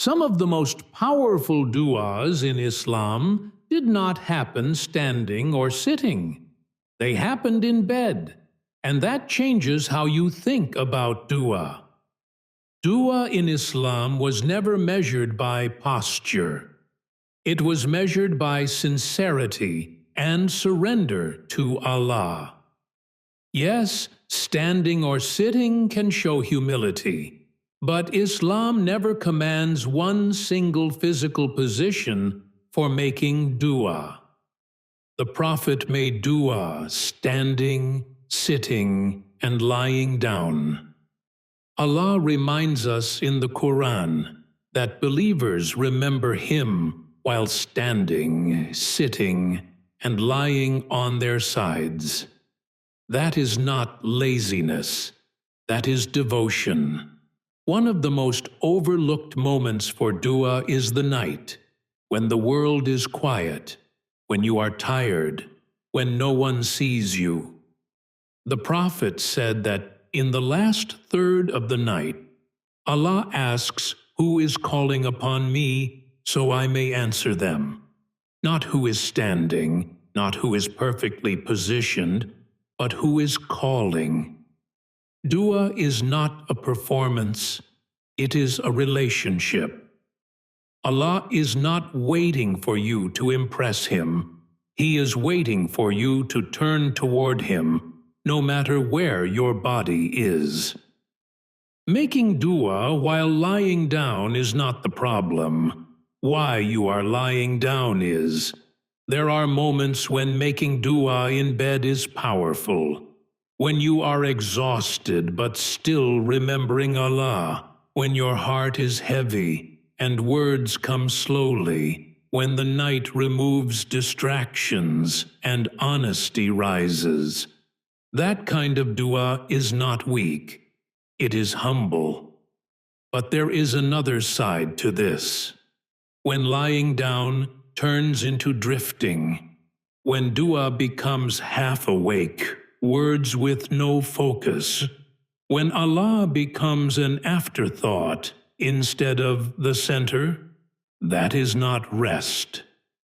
Some of the most powerful du'as in Islam did not happen standing or sitting. They happened in bed, and that changes how you think about du'a. Du'a in Islam was never measured by posture. It was measured by sincerity and surrender to Allah. Yes, standing or sitting can show humility, but Islam never commands one single physical position for making du'a. The Prophet made du'a standing, sitting, and lying down. Allah reminds us in the Quran that believers remember Him while standing, sitting, and lying on their sides. That is not laziness, that is devotion. One of the most overlooked moments for du'a is the night, when the world is quiet, when you are tired, when no one sees you. The Prophet said that in the last third of the night, Allah asks, "Who is calling upon me, so I may answer them?" Not who is standing, not who is perfectly positioned, but who is calling. Du'a is not a performance, it is a relationship. Allah is not waiting for you to impress Him. He is waiting for you to turn toward Him, no matter where your body is. Making du'a while lying down is not the problem. Why you are lying down is. There are moments when making du'a in bed is powerful. When you are exhausted but still remembering Allah. When your heart is heavy and words come slowly. When the night removes distractions and honesty rises. That kind of du'a is not weak. It is humble. But there is another side to this. When lying down turns into drifting, when du'a becomes half awake, words with no focus, when Allah becomes an afterthought instead of the center, that is not rest,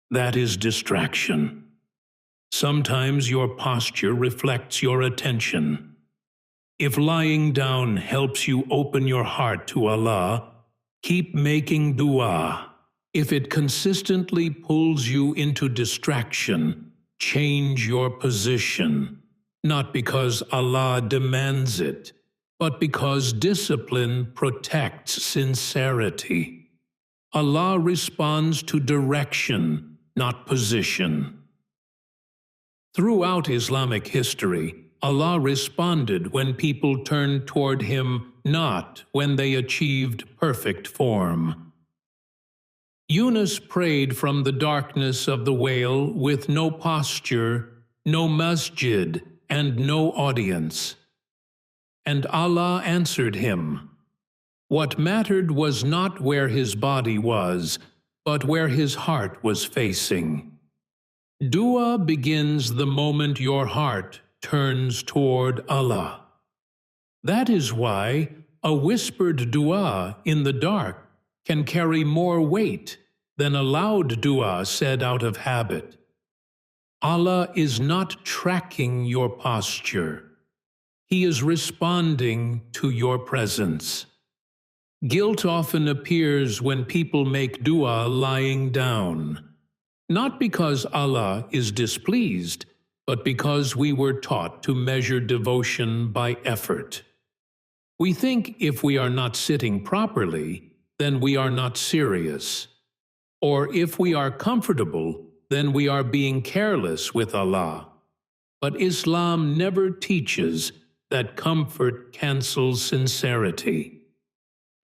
that is distraction. Sometimes your posture reflects your attention. If lying down helps you open your heart to Allah, keep making du'a. If it consistently pulls you into distraction, change your position, not because Allah demands it, but because discipline protects sincerity. Allah responds to direction, not position. Throughout Islamic history, Allah responded when people turned toward Him, not when they achieved perfect form. Yunus prayed from the darkness of the whale with no posture, no masjid, and no audience. And Allah answered him. What mattered was not where his body was, but where his heart was facing. Du'a begins the moment your heart turns toward Allah. That is why a whispered du'a in the dark can carry more weight than a loud du'a said out of habit. Allah is not tracking your posture. He is responding to your presence. Guilt often appears when people make du'a lying down, not because Allah is displeased, but because we were taught to measure devotion by effort. We think if we are not sitting properly, then we are not serious. Or if we are comfortable, then we are being careless with Allah. But Islam never teaches that comfort cancels sincerity.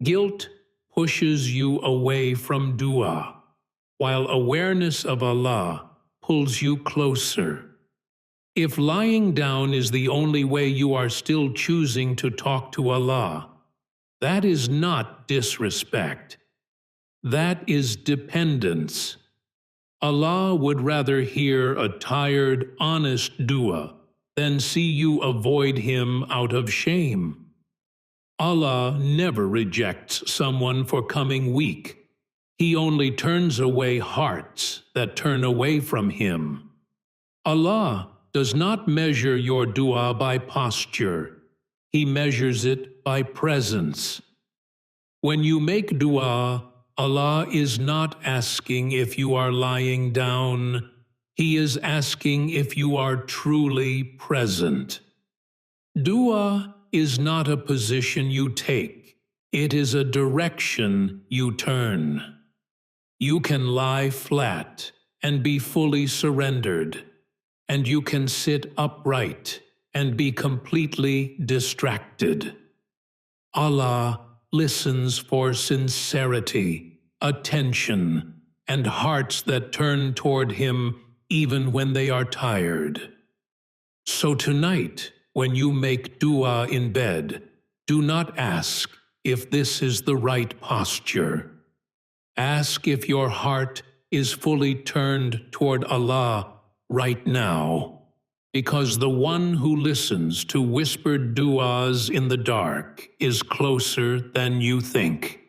Guilt pushes you away from du'a, while awareness of Allah pulls you closer. If lying down is the only way you are still choosing to talk to Allah, that is not disrespect. That is dependence. Allah would rather hear a tired, honest du'a than see you avoid Him out of shame. Allah never rejects someone for coming weak. He only turns away hearts that turn away from Him. Allah does not measure your dua by posture. He measures it by presence. When you make dua, Allah is not asking if you are lying down. He is asking if you are truly present. Dua is not a position you take. It is a direction you turn. You can lie flat and be fully surrendered, and you can sit upright and be completely distracted. Allah listens for sincerity, attention, and hearts that turn toward Him even when they are tired. So tonight, when you make dua in bed, do not ask if this is the right posture. Ask if your heart is fully turned toward Allah right now, because the one who listens to whispered duas in the dark is closer than you think.